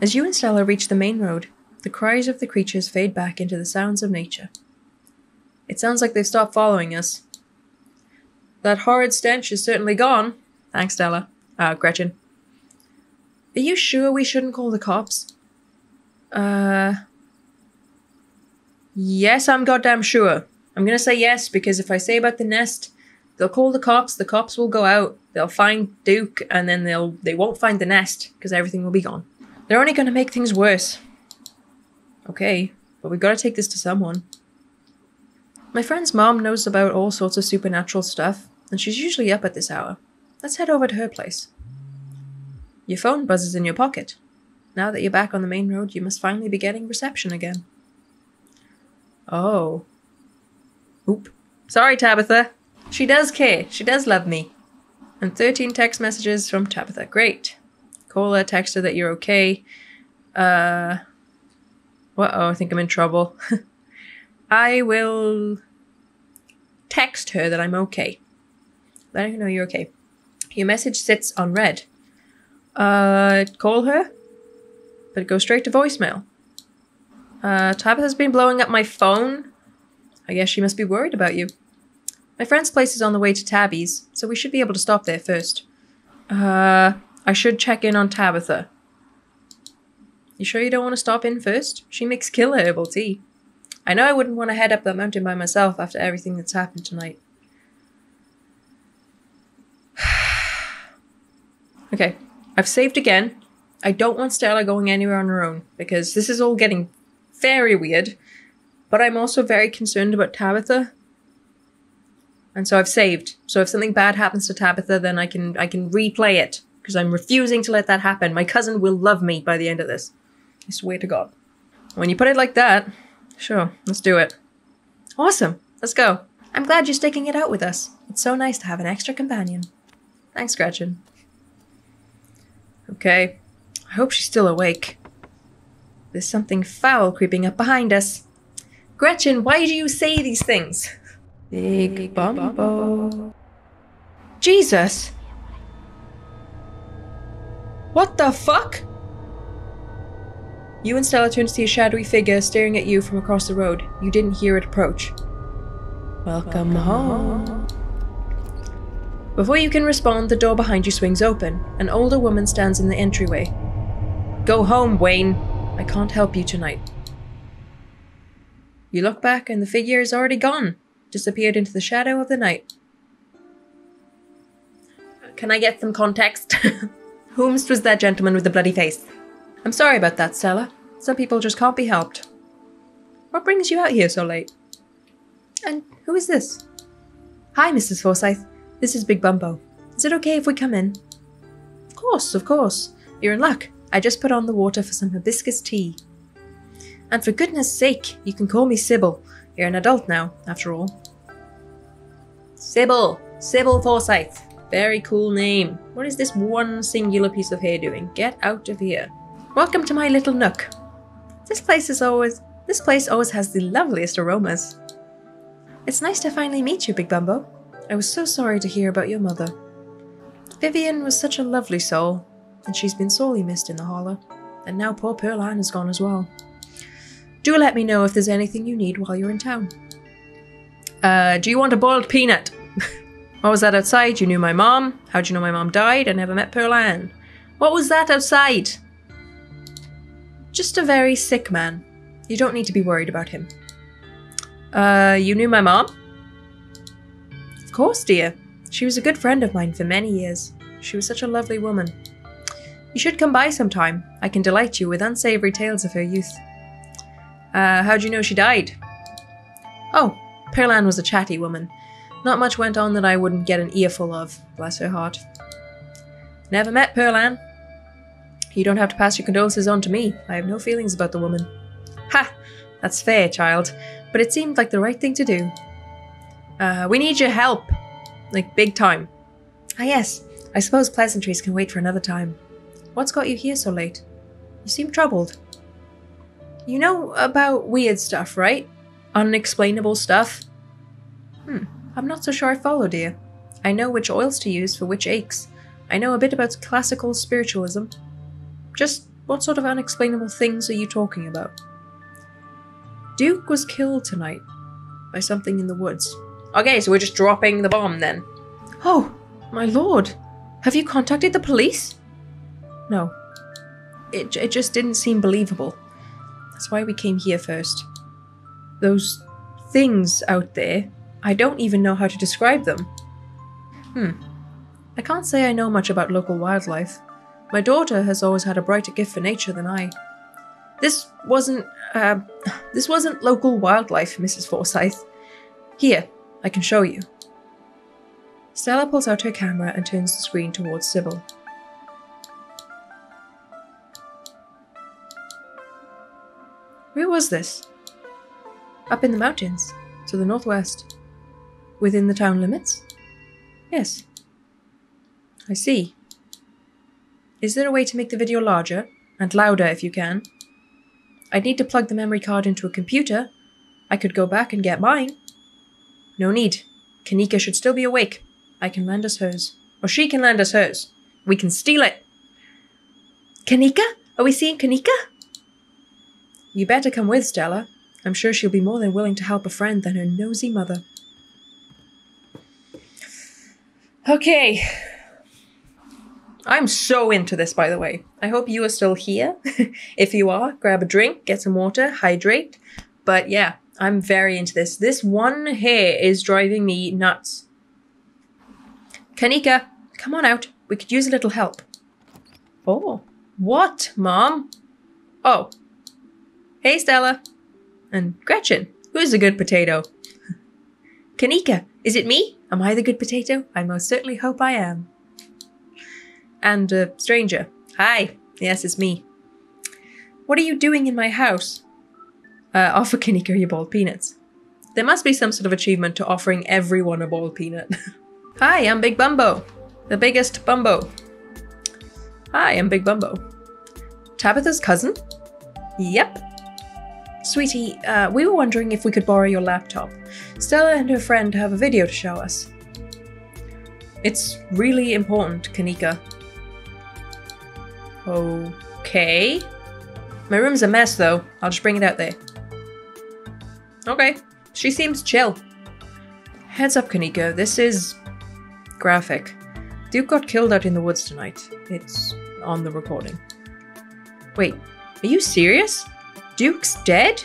As you and Stella reach the main road, the cries of the creatures fade back into the sounds of nature. It sounds like they've stopped following us. That horrid stench is certainly gone. Thanks, Stella. Gretchen. Are you sure we shouldn't call the cops? Yes, I'm goddamn sure. I'm gonna say yes, because if I say about the nest, they'll call the cops will go out, they'll find Duke, and then they won't find the nest, because everything will be gone. They're only gonna make things worse. Okay, but we've gotta take this to someone. My friend's mom knows about all sorts of supernatural stuff, and she's usually up at this hour. Let's head over to her place. Your phone buzzes in your pocket. Now that you're back on the main road, you must finally be getting reception again. Oh. Oop. Sorry, Tabitha. She does care. She does love me. And 13 text messages from Tabitha. Great. Call her, text her that you're okay. Uh-oh, I think I'm in trouble. I will text her that I'm okay. Let her know you're okay. Your message sits unread. Call her? But it goes straight to voicemail. Tabitha's been blowing up my phone. I guess she must be worried about you. My friend's place is on the way to Tabby's, so we should be able to stop there first. I should check in on Tabitha. You sure you don't want to stop in first? She makes killer herbal tea. I know I wouldn't want to head up that mountain by myself after everything that's happened tonight. Okay, I've saved again. I don't want Stella going anywhere on her own, because this is all getting very weird. But I'm also very concerned about Tabitha. And so I've saved. So if something bad happens to Tabitha, then I can replay it. Because I'm refusing to let that happen. My cousin will love me by the end of this. I swear to God. When you put it like that, sure, let's do it. Awesome, let's go. I'm glad you're sticking it out with us. It's so nice to have an extra companion. Thanks, Gretchen. Okay, I hope she's still awake. There's something foul creeping up behind us. Gretchen, why do you say these things? Big Bumbo. Jesus! What the fuck? You and Stella turned to see a shadowy figure staring at you from across the road. You didn't hear it approach. Welcome home. Before you can respond, the door behind you swings open. An older woman stands in the entryway. Go home, Wayne. I can't help you tonight. You look back and the figure is already gone. Disappeared into the shadow of the night. Can I get some context? Whomst was that gentleman with the bloody face? I'm sorry about that, Stella. Some people just can't be helped. What brings you out here so late? And who is this? Hi, Mrs. Forsyth. This is Big Bumbo. Is it okay if we come in? Of course. You're in luck. I just put on the water for some hibiscus tea. And for goodness sake, you can call me Sybil. You're an adult now, after all. Sybil Forsyth. Very cool name. What is this one singular piece of hair doing? Get out of here. Welcome to my little nook. This place always has the loveliest aromas. It's nice to finally meet you, Big Bumbo. I was so sorry to hear about your mother. Vivian was such a lovely soul, and she's been sorely missed in the Hollow. And now poor Pearl Ann is gone as well. Do let me know if there's anything you need while you're in town. Do you want a boiled peanut? What was that outside? You knew my mom? How'd you know my mom died? I never met Pearl Ann. What was that outside? Just a very sick man. You don't need to be worried about him. You knew my mom? Of course, dear. She was a good friend of mine for many years. She was such a lovely woman. You should come by sometime. I can delight you with unsavory tales of her youth. How'd you know she died? Oh, Pearl Ann was a chatty woman. Not much went on that I wouldn't get an earful of, bless her heart. Never met Pearl Ann. You don't have to pass your condolences on to me. I have no feelings about the woman. Ha! That's fair, child. But it seemed like the right thing to do. We need your help. Like, big time. Ah yes, I suppose pleasantries can wait for another time. What's got you here so late? You seem troubled. You know about weird stuff, right? Unexplainable stuff? I'm not so sure I follow, dear. I know which oils to use for which aches. I know a bit about classical spiritualism. Just what sort of unexplainable things are you talking about? Duke was killed tonight by something in the woods. Okay, so we're just dropping the bomb then. Oh, my lord. Have you contacted the police? No. It just didn't seem believable. That's why we came here first. Those things out there, I don't even know how to describe them. I can't say I know much about local wildlife. My daughter has always had a brighter gift for nature than I. This wasn't local wildlife, Mrs. Forsyth. Here, I can show you. Stella pulls out her camera and turns the screen towards Sybil. Where was this? Up in the mountains, to the northwest. Within the town limits? Yes. I see. Is there a way to make the video larger? And louder if you can? I'd need to plug the memory card into a computer. I could go back and get mine. No need. Kanika should still be awake. I can lend us hers. Or she can lend us hers. We can steal it. Kanika? Are we seeing Kanika? You better come with, Stella. I'm sure she'll be more than willing to help a friend than her nosy mother. Okay. I'm so into this, by the way. I hope you are still here. If you are, grab a drink, get some water, hydrate. But yeah, I'm very into this. This one hair is driving me nuts. Kanika, come on out. We could use a little help. Oh, what, Mom? Oh. Hey, Stella. And Gretchen, who's a good potato? Kanika, is it me? Am I the good potato? I most certainly hope I am. And stranger. Hi. Yes, it's me. What are you doing in my house? Offer Kanika your boiled peanuts. There must be some sort of achievement to offering everyone a boiled peanut. Hi, I'm Big Bumbo. The biggest Bumbo. Hi, I'm Big Bumbo. Tabitha's cousin? Yep. Sweetie, we were wondering if we could borrow your laptop. Stella and her friend have a video to show us. It's really important, Kanika. Okay. My room's a mess, though. I'll just bring it out there. Okay. She seems chill. Heads up, Kanika. This is graphic. Duke got killed out in the woods tonight. It's on the recording. Wait, are you serious? Duke's dead?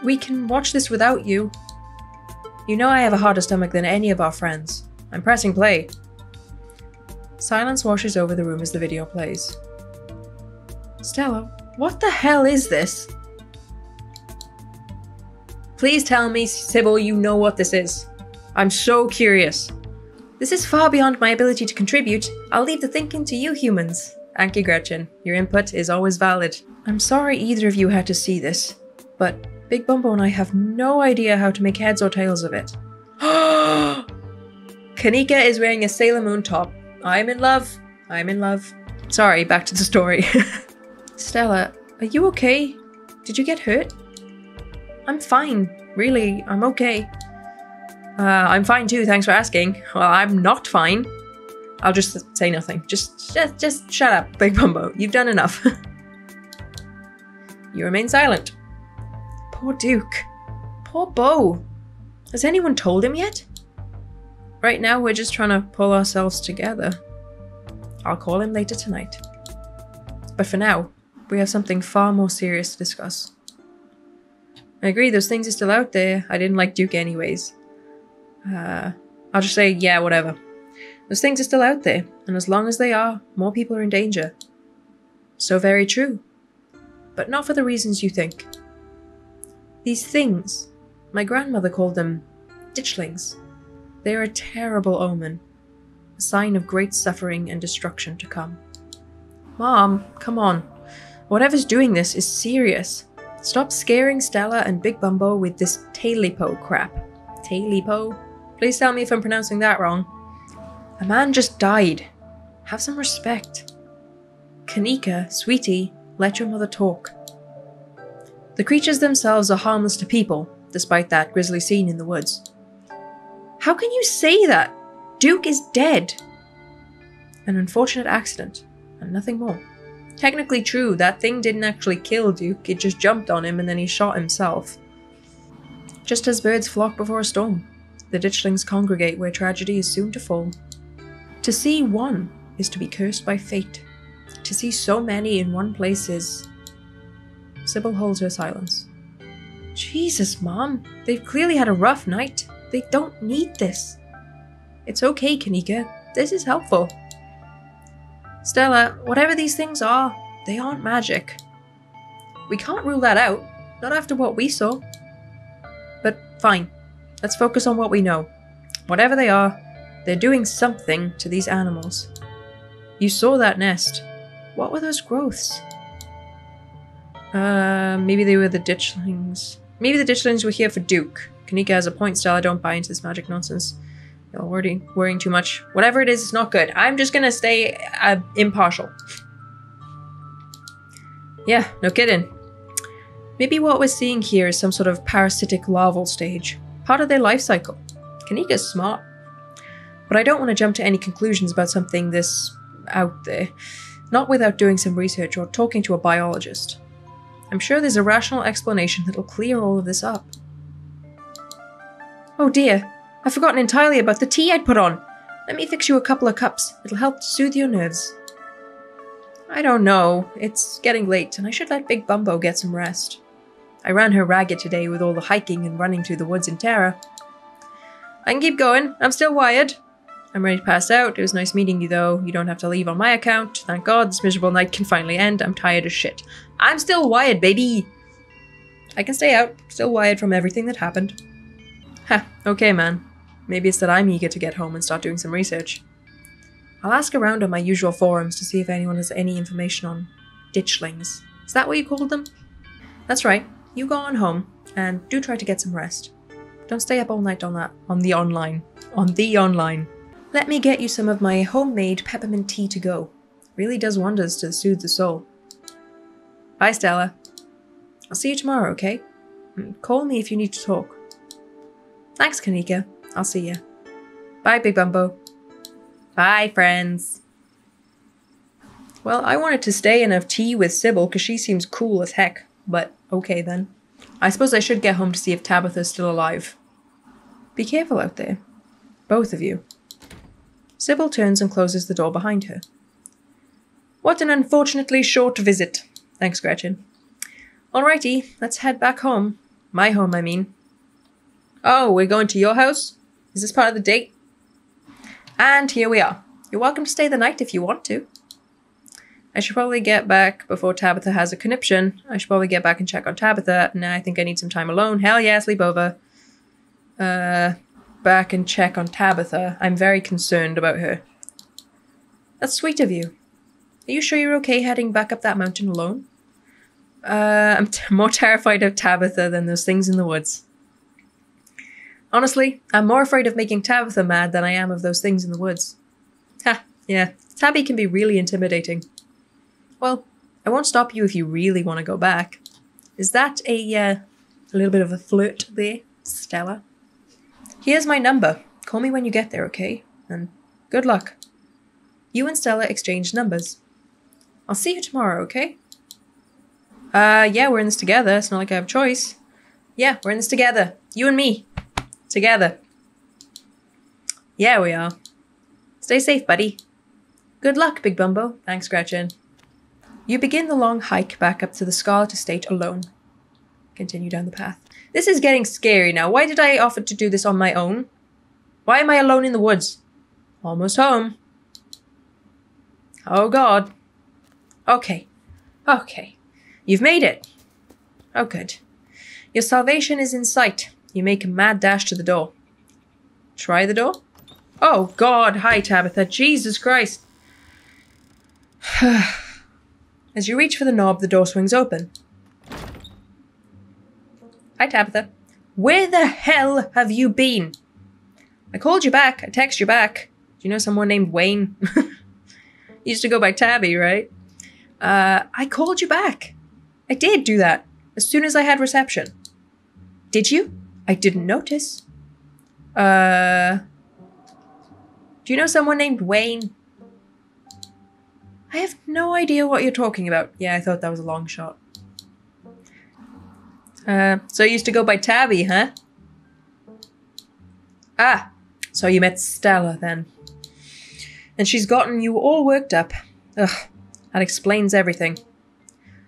We can watch this without you. You know I have a harder stomach than any of our friends. I'm pressing play. Silence washes over the room as the video plays. Stella, what the hell is this? Please tell me, Sybil, you know what this is. I'm so curious. This is far beyond my ability to contribute. I'll leave the thinking to you humans. Thank you, Gretchen. Your input is always valid. I'm sorry either of you had to see this, but Big Bumbo and I have no idea how to make heads or tails of it. Kanika is wearing a Sailor Moon top. I'm in love. I'm in love. Sorry, back to the story. Stella, are you okay? Did you get hurt? I'm fine. Really, I'm okay. I'm fine too, thanks for asking. Well, I'm not fine. I'll just say nothing. Just shut up, Big Bumbo. You've done enough. You remain silent. Poor Duke. Poor Bo. Has anyone told him yet? Right now, we're just trying to pull ourselves together. I'll call him later tonight. But for now, we have something far more serious to discuss. I agree, those things are still out there. I didn't like Duke anyways. I'll just say, yeah, whatever. Those things are still out there, and as long as they are, more people are in danger. So very true. But not for the reasons you think. These things, my grandmother called them ditchlings. They are a terrible omen, a sign of great suffering and destruction to come. Mom, come on. Whatever's doing this is serious. Stop scaring Stella and Big Bumbo with this Tailipo crap. Tailipo? Please tell me if I'm pronouncing that wrong. A man just died. Have some respect. Kanika, sweetie, let your mother talk. The creatures themselves are harmless to people, despite that grisly scene in the woods. How can you say that? Duke is dead. An unfortunate accident, and nothing more. Technically true, that thing didn't actually kill Duke, it just jumped on him and then he shot himself. Just as birds flock before a storm, the ditchlings congregate where tragedy is soon to fall. To see one is to be cursed by fate. To see so many in one place is... Sybil holds her silence. Jesus, Mom. They've clearly had a rough night. They don't need this. It's okay, Kanika. This is helpful. Stella, whatever these things are, they aren't magic. We can't rule that out. Not after what we saw. But fine. Let's focus on what we know. Whatever they are, they're doing something to these animals. You saw that nest. What were those growths? Maybe they were the ditchlings. Maybe the ditchlings were here for Duke. Kanika has a point, Stella. Don't buy into this magic nonsense. You're worrying too much. Whatever it is, it's not good. I'm just gonna stay impartial. Yeah, no kidding. Maybe what we're seeing here is some sort of parasitic larval stage. Part of their life cycle. Kanika's smart. But I don't want to jump to any conclusions about something this out there. Not without doing some research or talking to a biologist. I'm sure there's a rational explanation that'll clear all of this up. Oh dear, I've forgotten entirely about the tea I'd put on. Let me fix you a couple of cups. It'll help soothe your nerves. I don't know. It's getting late, and I should let Big Bumbo get some rest. I ran her ragged today with all the hiking and running through the woods in terror. I can keep going. I'm still wired. I'm ready to pass out. It was nice meeting you, though. You don't have to leave on my account. Thank God this miserable night can finally end. I'm tired as shit. I'm still wired, baby! I can stay out. Still wired from everything that happened. Ha, okay, man. Maybe it's that I'm eager to get home and start doing some research. I'll ask around on my usual forums to see if anyone has any information on ditchlings. Is that what you called them? That's right. You go on home, and do try to get some rest. Don't stay up all night on the online. Let me get you some of my homemade peppermint tea to go. Really does wonders to soothe the soul. Bye, Stella. I'll see you tomorrow, okay? Call me if you need to talk. Thanks, Kanika. I'll see you. Bye, Big Bumbo. Bye, friends. Well, I wanted to stay and have tea with Sybil because she seems cool as heck, but okay then. I suppose I should get home to see if Tabitha's still alive. Be careful out there. Both of you. Sybil turns and closes the door behind her. What an unfortunately short visit. Thanks, Gretchen. Alrighty, let's head back home. My home, I mean. Oh, we're going to your house? Is this part of the date? And here we are. You're welcome to stay the night if you want to. I should probably get back before Tabitha has a conniption. I should probably get back and check on Tabitha. Nah, I think I need some time alone. Hell yeah, sleep over. Back and check on Tabitha. I'm very concerned about her. That's sweet of you. Are you sure you're okay heading back up that mountain alone? I'm more terrified of Tabitha than those things in the woods. Honestly, I'm more afraid of making Tabitha mad than I am of those things in the woods. Ha, yeah, Tabby can be really intimidating. Well, I won't stop you if you really want to go back. Is that a little bit of a flirt there, Stella? Here's my number. Call me when you get there, okay? And good luck. You and Stella exchanged numbers. I'll see you tomorrow, okay? Yeah, we're in this together. It's not like I have a choice. Yeah, we're in this together. You and me. Together. Yeah, we are. Stay safe, buddy. Good luck, Big Bumbo. Thanks, Gretchen. You begin the long hike back up to the Scarlet estate alone. Continue down the path. This is getting scary now. Why did I offer to do this on my own? Why am I alone in the woods? Almost home. Oh, God. Okay. Okay. You've made it. Oh, good. Your salvation is in sight. You make a mad dash to the door. Try the door? Oh, God. Hi, Tabitha. Jesus Christ. As you reach for the knob, the door swings open. Hi, Tabitha. Where the hell have you been? I called you back. I texted you back. Do you know someone named Wayne? Used to go by Tabby, right? I called you back. I did do that. As soon as I had reception. Did you? I didn't notice. Do you know someone named Wayne? I have no idea what you're talking about. Yeah, I thought that was a long shot. So you used to go by Tabby, huh? Ah, so you met Stella then. And she's gotten you all worked up. Ugh, that explains everything.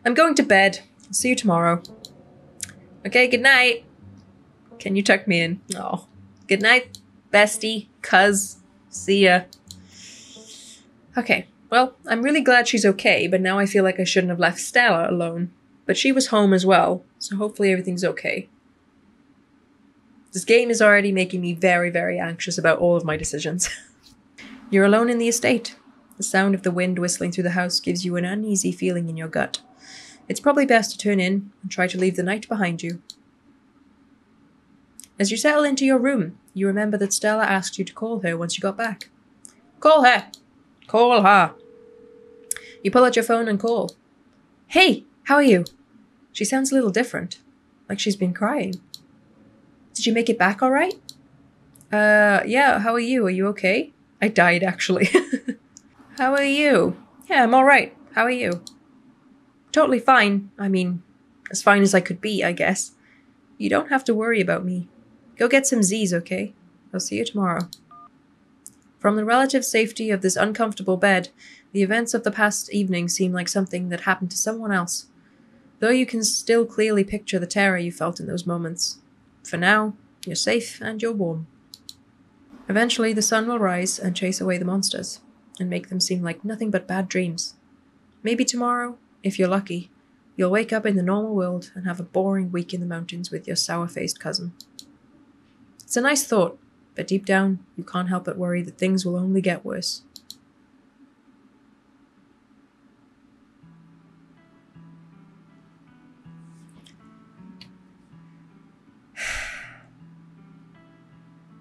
I'm going to bed. I'll see you tomorrow. Okay, good night. Can you tuck me in? Oh, good night, bestie, cuz. See ya. Okay, well, I'm really glad she's okay, but now I feel like I shouldn't have left Stella alone. But she was home as well, so hopefully everything's okay. This game is already making me very, very anxious about all of my decisions. You're alone in the estate. The sound of the wind whistling through the house gives you an uneasy feeling in your gut. It's probably best to turn in and try to leave the night behind you. As you settle into your room, you remember that Stella asked you to call her once you got back. Call her! Call her! You pull out your phone and call. Hey, how are you? She sounds a little different, like she's been crying. Did you make it back all right? Yeah, how are you? Are you okay? I died, actually. How are you? Yeah, I'm all right. How are you? Totally fine. I mean, as fine as I could be, I guess. You don't have to worry about me. Go get some Z's, okay? I'll see you tomorrow. From the relative safety of this uncomfortable bed, the events of the past evening seem like something that happened to someone else, though you can still clearly picture the terror you felt in those moments. For now, you're safe and you're warm. Eventually, the sun will rise and chase away the monsters, and make them seem like nothing but bad dreams. Maybe tomorrow, if you're lucky, you'll wake up in the normal world and have a boring week in the mountains with your sour-faced cousin. It's a nice thought, but deep down, you can't help but worry that things will only get worse.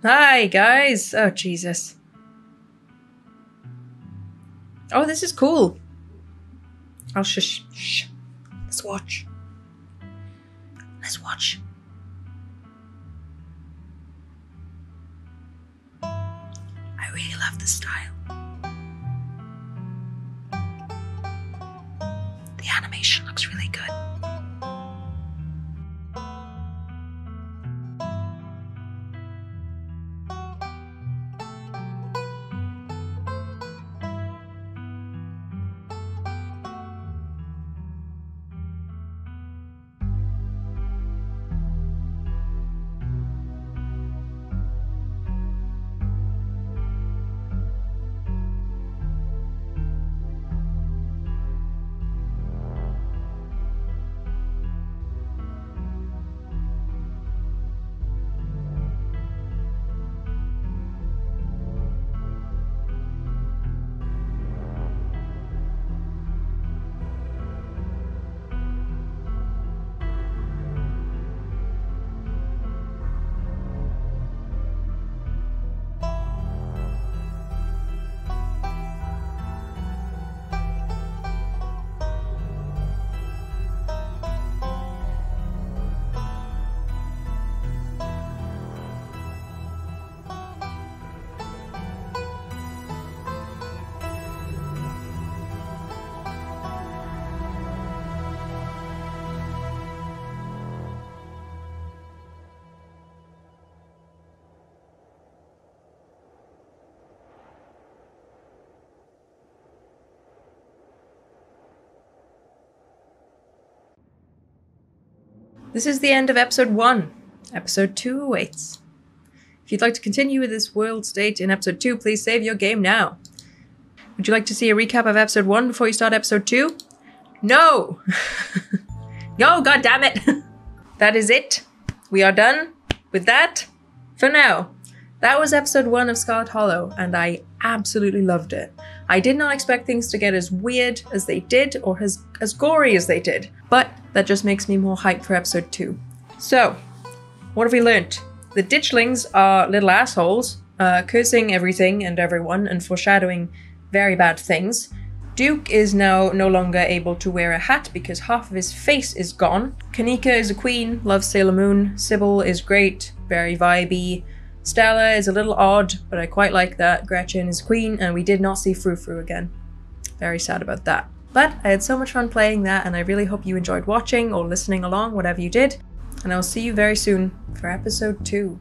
Hi, guys! Oh, Jesus. Oh, this is cool. Oh, shush. Shh. Let's watch. Let's watch. I really love this style. The animation looks really good. This is the end of episode 1. Episode 2 awaits. If you'd like to continue with this world state in episode 2, please save your game now. Would you like to see a recap of episode 1 before you start episode 2? No! No, god damn it! That is it. We are done with that for now. That was episode 1 of Scarlet Hollow, and I absolutely loved it. I did not expect things to get as weird as they did, or as gory as they did, but that just makes me more hyped for episode 2. So, what have we learnt? The ditchlings are little assholes, cursing everything and everyone and foreshadowing very bad things. Duke is now no longer able to wear a hat because half of his face is gone. Kanika is a queen, loves Sailor Moon. Sybil is great, very vibey. Stella is a little odd, but I quite like that. Gretchen is queen, and we did not see Frou Frou again. Very sad about that. But I had so much fun playing that, and I really hope you enjoyed watching or listening along, whatever you did. And I'll see you very soon for episode 2.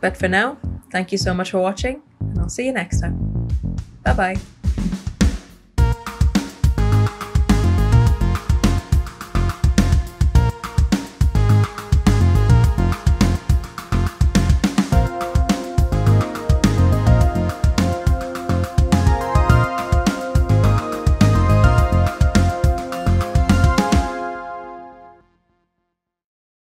But for now, thank you so much for watching, and I'll see you next time. Bye bye.